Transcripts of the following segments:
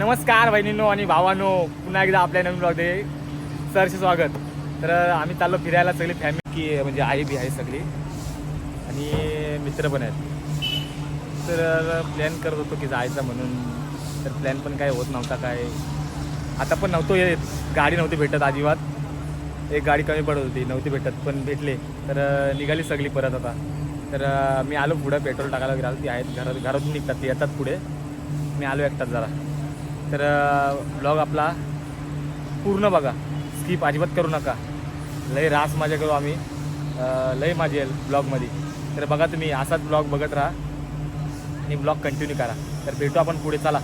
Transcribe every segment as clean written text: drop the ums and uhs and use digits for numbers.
नमस्कार बहिणींनो आणि भावांनो, पुन्हा एकदा आपल्या नवीन ब्लॉगमध्ये सरचे स्वागत. तर आम्ही चाललो फिरायला, सगळी फॅमिली म्हणजे आई बी आहे सगळी आणि मित्र पण आहेत. तर प्लॅन करत होतो की जायचं म्हणून, तर प्लॅन पण काय होत नव्हता. काय आता पण नव्हतो येत, गाडी नव्हती भेटत अजिबात. एक गाडी कमी पडत होती, नव्हती भेटत, पण भेटले तर निघाली सगळी परत. आता तर मी आलो पुढं पेट्रोल टाकायला गेलो. ती आहेत घरातून निघतात, ती येतात पुढे, मी आलो एकटाच जरा. तर ब्लॉग आपला पूर्ण बघा, स्किप अजिबात करू नका. लय रास मजा करू आम्ही, लय मजा येईल ब्लॉगमध्ये. तर बघा तुम्ही असाच ब्लॉग बघत राहा आणि ब्लॉग कंटिन्यू करा. तर भेटू आपण पुढे, चला.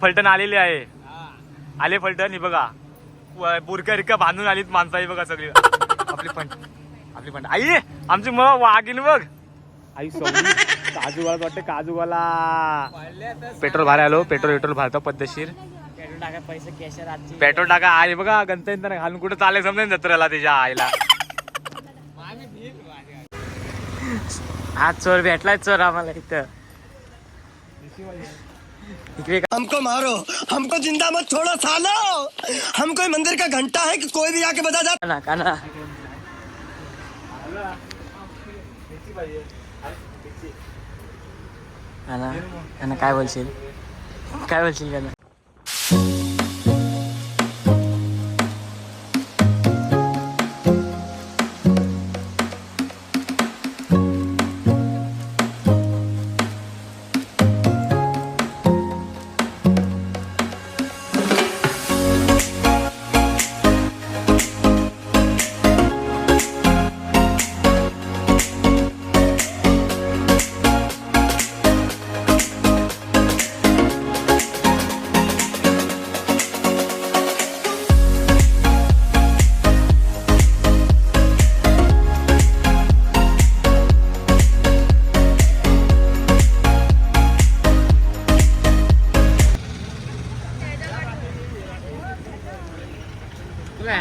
फलटण आलेली आहे, आले फलटण. ही बघा बुरका रिका बांधून आलीत माणसं, आहे बघा सगळी. आपली फंड आई, आमची मग वाघीन बघ. आई काजूवाला वाटते, काजूवाला. पेट्रोल भरायला आलो, पेट्रोल भरतो पद्धतशीर. पेट्रोल टाका आई बघा, गणतंत्र घालून कुठं चालेल समजेल जत्रेला तिच्या आईला. आज चोर भेटलाय, चोर आम्हाला इथं. हमको मारो, हमको जिंदा मत छोड़ो सालो. हम कोई मंदिर का घंटा है कि कोई भी आके बजा जाता. काना काय बोलशील, काय बोलशील काना?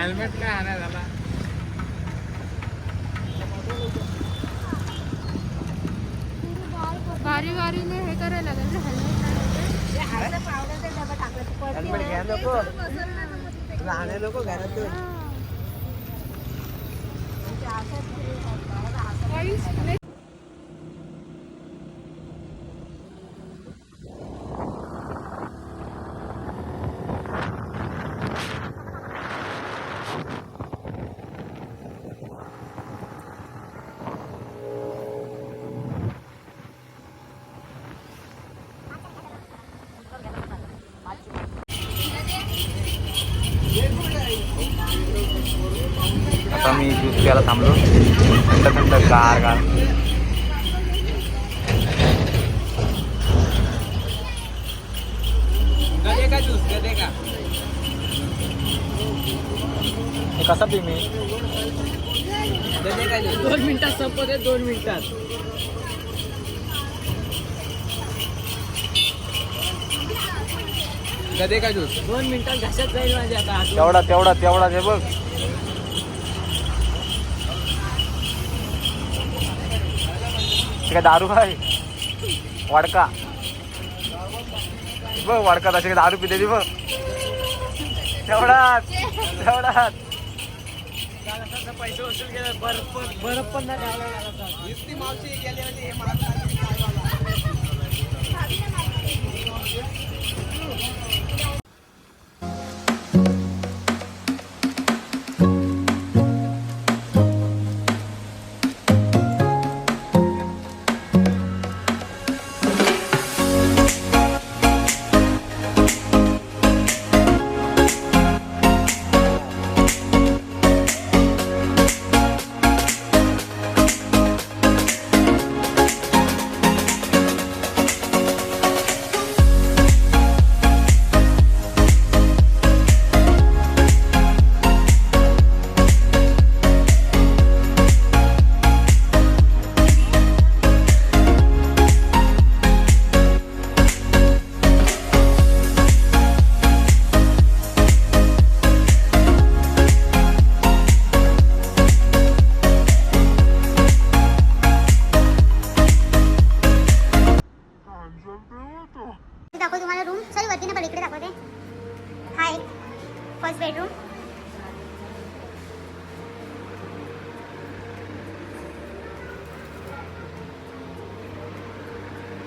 हेल्मेट काय आणाय झाला? गाडीने हे करायला लागेल ना, हेल्मेट घ्या नको, राहणे नको घरातून. आता मी ज्यूस प्यायला थांबलो, थंड थंड गार गार. कसा पी मी 2 मिनिटात संपत आहे, 2 मिनिटात. गदे का ज्यूस 2 मिनिटात घशात जाईल माझे. आता तेवढा हे बघ. काय दारू आहे, वाडका बघ, वाडका तशी दारू पिते बघ. तेवढाच पैसे वसूल केले, बरं पण नाही. मावशी गेले दाखवते तुम्हाला रूम. सॉरी वरती ना, पण इकडे दाखवते. हा एक first bedroom.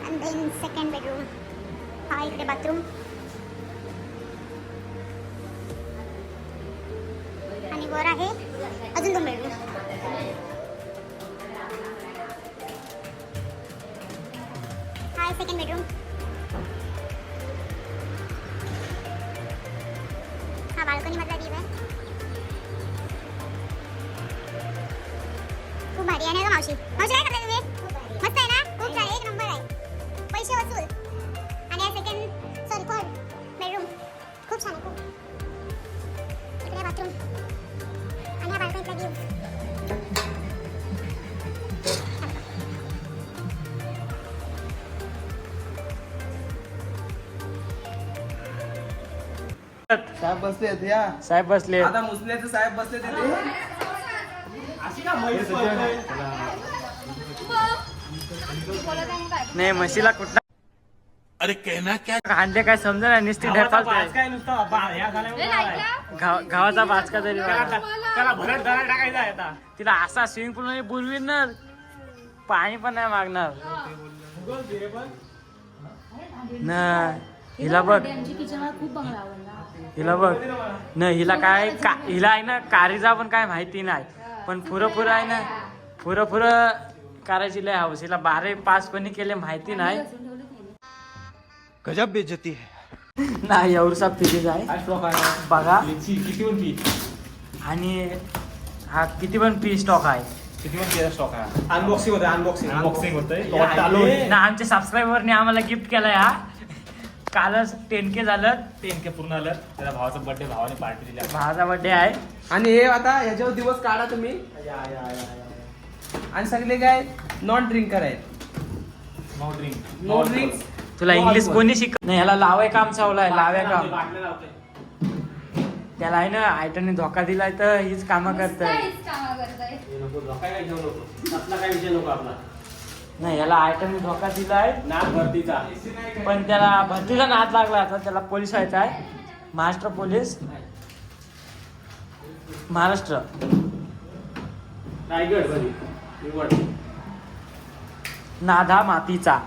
And then second bedroom. हा इकडे बाथरूम. आणि वर आहे अजून 2 बेडरूम. हा आहे सेकंड बेडरूम. हा बाल्कनी मधला व्ह्यू आहे. खूप भारी आहे ना गं मावशी. मावशी काय करताय तुम्ही? मस्त आहे ना, खूप छान, एक नंबर आहे. पैसे वसूल. आणि हा सेकंड सॉरी थर्ड बेडरूम. खूप छान आहे खूप. इकडे बाथरूम आणि हा बाल्कनीतला व्ह्यू. साहेब बसले आहेत या. साहेब बसले. आता मुसल्याचे साहेब बसले तिथे. नाही म्हशीला कुठला अरे कहना क्या अंडे काय समजा ना निस्ती ढेपाल काय नुसतं गावाचा बाचका तरी त्याला भरत धरा टाकायचा आहे आता. तिला असा स्विमिंग पूल मध्ये बुलविणार, पाणी पण नाही मागणार ना. हिला बघ, हिला बघ न, हिला काय हिला आहे ना कारीजा पण काय माहिती नाही, पण पुरं आहे ना, पुरं करायची लय हवस. हिला 12 पास कोणी केले माहिती नाही. गजब बेइज्जती है. नाही एवढसा फिरीज आहे बघा. किती पण पी, आणि हा किती पण पी स्टॉक आहे. किती पण पी स्टॉक आहे. अनबॉक्सिंग होतं, अनबॉक्सिंग होतंय. ना आमच्या सबस्क्रायबरने आम्हाला गिफ्ट केलाय हा. कालच 10K झालं. 10K पूर्ण झालं. त्याला भावाचा बर्थडे, भावाने पार्टी दिली. भावाचा बर्थडे आहे. आणि हे आता ह्याच्यावर दिवस काढा तुम्ही. आणि सगळे काय नॉन ड्रिंकर आहेत. No drink, no drink. तुला इंग्लिश कोणी शिक नाही. ह्याला लावाय काम चावलाय, लाव्या काम. त्याला आहे ना आयटने धोका दिलाय तर हीच कामं करतय. नाही ह्याला आयटने धोका दिलाय नाक भरतीचा. पण त्याला भरतीचा नाद लागला. आता त्याला पोलीस व्हायचा आहे. महाराष्ट्र पोलीस, महाराष्ट्र. रायगड नाधा मातीचा.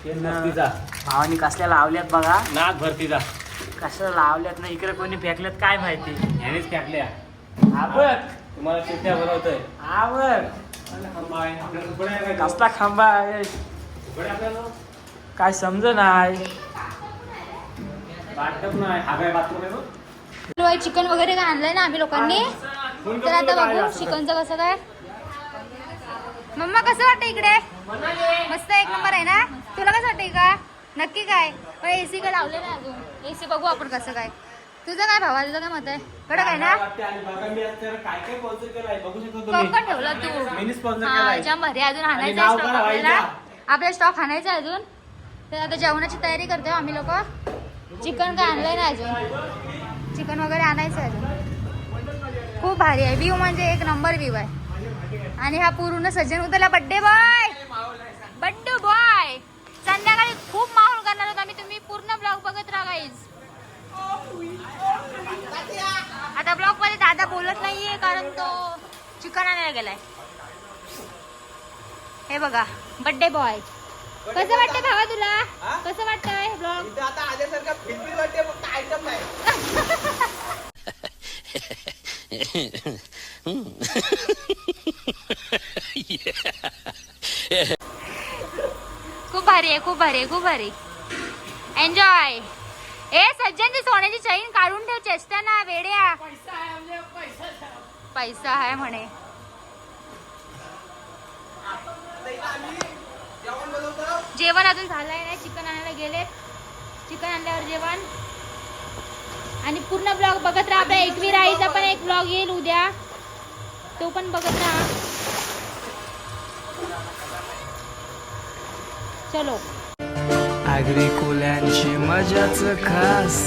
भरतीचा, भावानी कसल्या लावल्यात बघा. नाक भरतीचा. कशाला लावल्यात ना, इकडे कोणी फेकल्यात काय माहिती. ह्यानेच टाकल्या. आवड तुम्हाला चिठ्ठ्या बनवतोय. आवड कसला खांबा आहे काय समज नाही. वाटप नाही. हा काय बाथरूम आहे तो? चिकन वगैरे काय आणलंय ना आम्ही लोकांनी. तर आता बघू चिकनचं कसं काय. मम्मा कसं वाटतं इकडे? मस्त एक नंबर आहे ना. तुला कसं वाटतंय का? नक्की काय? पण AC काय लावले नाही अजून. AC बघू आपण कसं काय. तुझं काय भावा, तुझं काय मत आहे? कडक आहे ना. कोकण ठेवलं तू. हा याच्यामध्ये अजून आणायचं आहे स्टॉक आपल्याला. आपला स्टॉक आणायचा आहे अजून. तर आता जेवणाची तयारी करतोय आम्ही लोक. चिकन काय आणलंय ना अजून. चिकन वगैरे आणायचं आहे अजून. खूप भारी आहे व्ह्यू, म्हणजे एक नंबर व्ह्यू आहे. आणि हा पूर्ण सज्जन उतरला. Birthday boy, birthday boy. संध्याकाळी खूप माहोल करणार आहोत आम्ही. तुम्ही पूर्ण ब्लॉग बघत राहा गाईज. आता ब्लॉग मध्ये दादा बोलत नाहीये कारण तो चिकन आणायला गेलाय. हे बघा बड्डे बॉय. कसं वाटतं भावा तुला? कसं वाटतंय ब्लॉग? आता आल्यासारखा फिल्मी वाटते, फक्त आयटम नाही. खूप भारी आहे, खूप भारी आहे, खूप भारी. एन्जॉय. ए सज्जनची सोन्याची चैन काढून ठेव. चेष्टा ना वेड्या. पैसा आहे म्हणे. जेवण अजून झालंय नाही. चिकन आणायला गेले. चिकन आणल्यावर जेवण. आणि पूर्ण ब्लॉग बघत राहा. आपल्या एकवीर आईचा पण एक ब्लॉग येईल उद्या, तो पण बघत राहा. चलो. आगरी कोल्यांची मजाच खास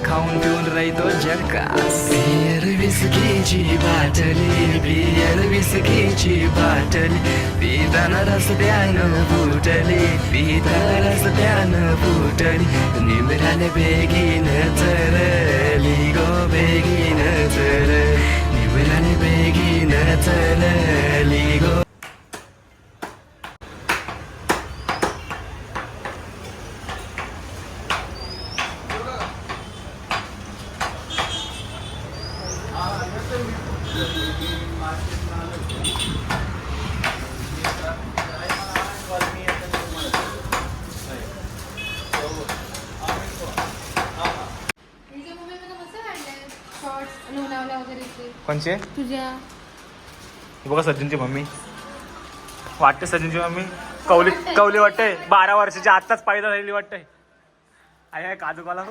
खाऊन पिऊन राहतो जकास बियर विस्कीची बाटली बियर विस्कीची बाटली पिताना रस्त्यानं फुटली पिताना रस्त्यानं फुटली निमराने बेगीन चरली गो बेगीन चर निमराने बेगीन चरली गो. कोणचे तुझ्या हे बघा सचिनची मम्मी वाटते सचिनची मम्मी कवली कवली वाटते 12 वर्षाची आत्ताच पायदा झालेली वाटते आहे काजूकाला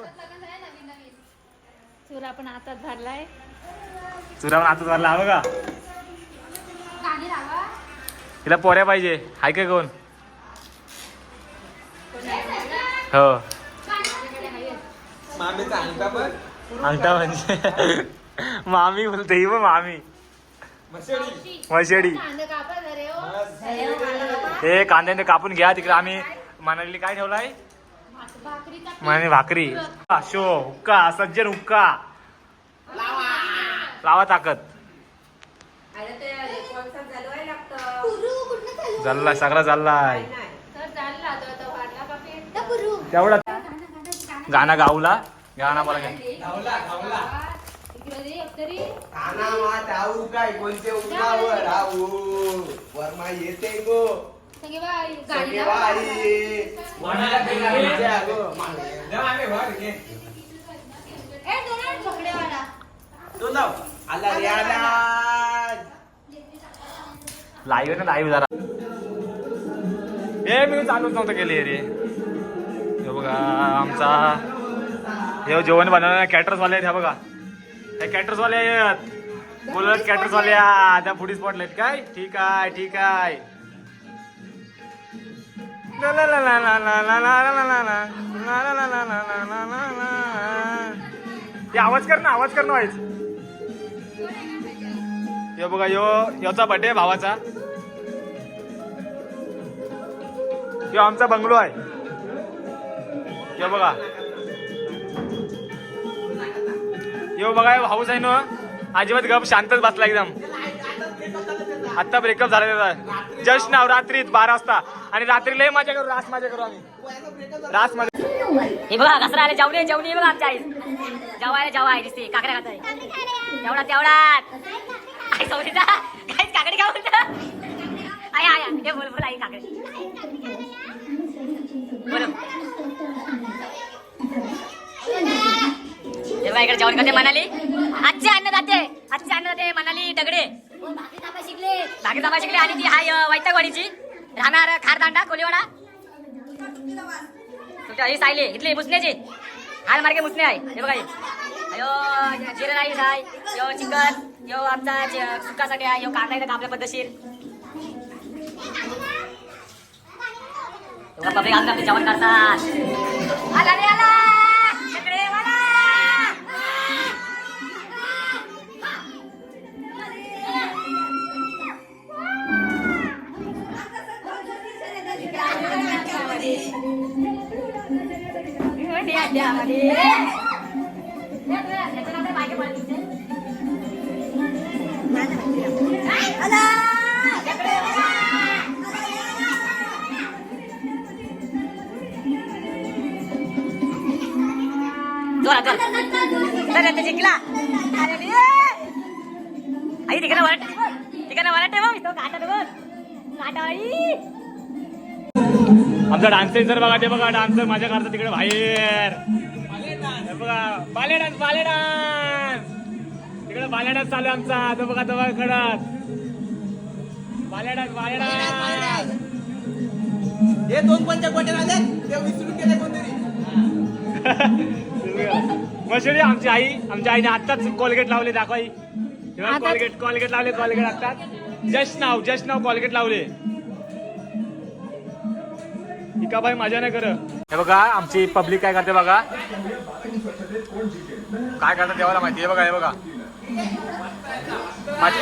चुरा पण आताच भरलाय चुरा पण आताच भरला हा बघा गाणी लावा तिला पोऱ्या पाहिजे हाय काय कोण हो मामीचा अंगठा पण अंगठा म्हणजे मामी बोलते ही मग मामी मशेडी हे कांद्याने कापून घ्या तिकडे आम्ही मनाली काय ठेवलाय म्हणे भाकरी शो हुक्का सज्जन हुक्का लावा ताकद चाललाय सगळा चाललाय तेवढा गाणं गाऊला गाणं बोला काना मात आऊ काय कोणते उन्हावर आऊ वर्मा येते गो सगळे बाई वडाला पेला गो मामे वर घे तो नाव आला रे आला लाईव्ह ना लाईव्ह जरा हे मी चालूच नव्हतं केले रे हे बघा आमचा हे जेवण बनवणारे कॅटरर्स वाले आहेत ह्या बघा हे कॅटरर्स वाले आहेत बोलत कॅटरर्स वाल्या त्या फुडीच पडलेत काय ठीक आहे ठीक आहे आवाज कर ना व्हायच यो बघा योचा बर्थडे भावाचा यो आमचा बंगलो आहे यो बघा यो बघा हाऊस आहे ना अजिबात गप शांतच बसला एकदम आता ब्रेकअप झाला त्याचा जस्ट नाव रात्रीत 12 वाजता आणि रात्री लय मजा करू रास मजा करू आम्ही रास मजा हे बघा घसरा आले जेवणी जेवणी बघा आमच्या आई जेवायला आहे दिसते काकड्या खात आहे तेवढा आई सौरीचा काहीच काकडी खाऊ आई आय हे बोल आई काकडी बोल तेव्हा इकडे जेवण करते म्हणाली आजचे अन्नदाते म्हणाली दगडे भाकरी तांबा शिकले आणि ती हाय वैतागवाडीची राहणार खारदांडा कोलीवाडा तुमच्या ही सायली इथली मुसण्याची हाल मार्गे मुसणे आहे हे बघा अयो जिरा राईस आहे यो चिकन यो आमचा सुक्कासाठी आहे यो कांदा इथं आपल्या पद्धतशीर पब्लिक आमचं जेवण करतात आला रे आला इकडे मला जोरात जिंकला आई तिकडे वरट ठेव तो काटा काटाई आमचा डान्सर जर बघा ते बघा डान्सर माझ्या करता तिकडे बाहेर बघा बाले डान्स तिकडे बाले डान्स चालू आमचा तो बघा तो बघा कडक बाले डान्स हे 2 पंचा गोटे राहिले ते विसरून गेले कोणतरी मशेडी आमच्या आईने आत्ताच कोलगेट लावले दाखवाई कोलगेट लावले आत्ताच जस्ट नाव कोलगेट लावले इका बाई माझ्या नाही कर हे बघा आमची पब्लिक काय करते बघा, काय करतात देवाला माहिती. हे बघा, हे बघा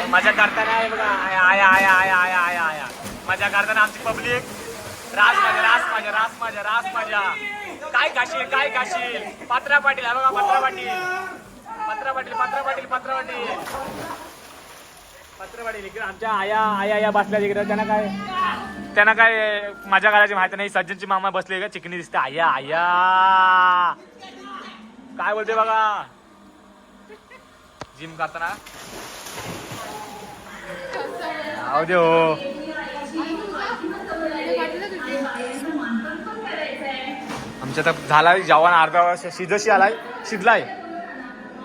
माझ्या करताना, हे बघा आया आया आया आया आया आया आया माझ्या करताना आमची पब्लिक रास माझ्या रास माझ्या रास माझ्या रास माझ्या. काय खाशील काय खाशील. पात्रा पाटील, हे बघा पात्रा पाटील पात्रा पाटील पात्रा पाटील पात्रा पाटील पात्रा पाटील इकडे आमच्या आया आया या बसल्या इकडे. त्यांना काय माझ्या घराची माहिती नाही. सज्जनची मामा बसले का चिकनी दिसते. आया आया काय बोलते बघा. जिम करताना जाऊ दे हो. आमच्या तर झालाय जेवण अर्धा वर्ष शिजशी आलाय शिजलाय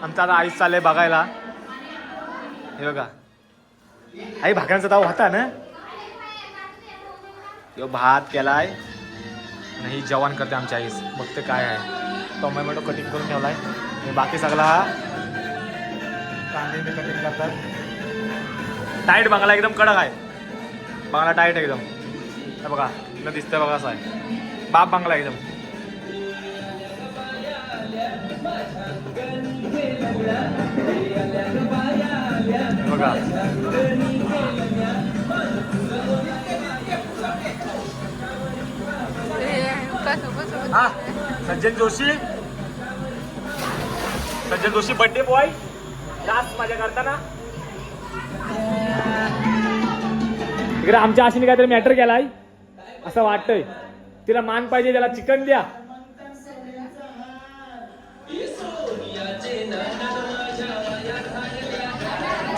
आमचा. आता आईच चाललंय बघायला. हे बघा आई भाकऱ्यांचा ताव होता ना. यो भात केलाय नाही जेवण करते आमच्या आईस. बघते काय आहे. टोमॅटो कटिंग करून ठेवलाय आणि बाकी सगळा हा कांदे मी कटिंग करतात. टाईट बंगला एकदम कडक आहे. बंगला टाईट एकदम. हे बघा न दिसतंय बघा असं आहे. बाप बंगला एकदम. बघा हा सज्जन जोशी बर्थडे बॉय रास माझ्या करताना. इकडे आमच्या आशीने काहीतरी मॅटर केलाय असं वाटतंय. तिला मान पाहिजे, त्याला चिकन द्या.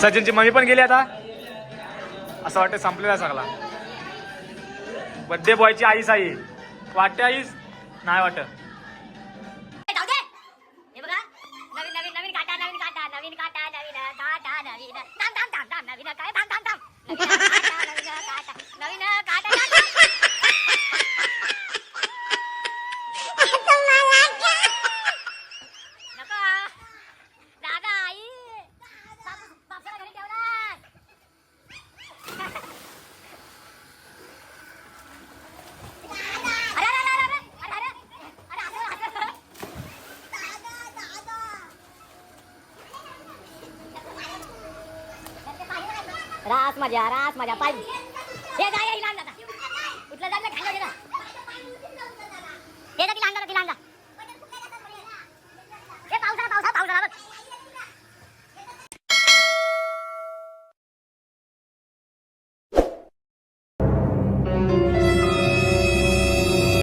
सचिनची मम्मी पण गेली आता. असं वाटतं संपलेला सगळा. बर्थडे बॉयची आईस आई वाटते. आईस नाही वाटत. जाऊ दे. हे बघा नवीन नवीन नवीन काटा नवीन काटा नवीन काटा नवीन काटा नवीन थांब थांब थांब थांब नवीन काय थांब थांब थांब नवीन काटा नको दादा आई बापसाला घरी ठेवला. रास माझ्या पाय हे काय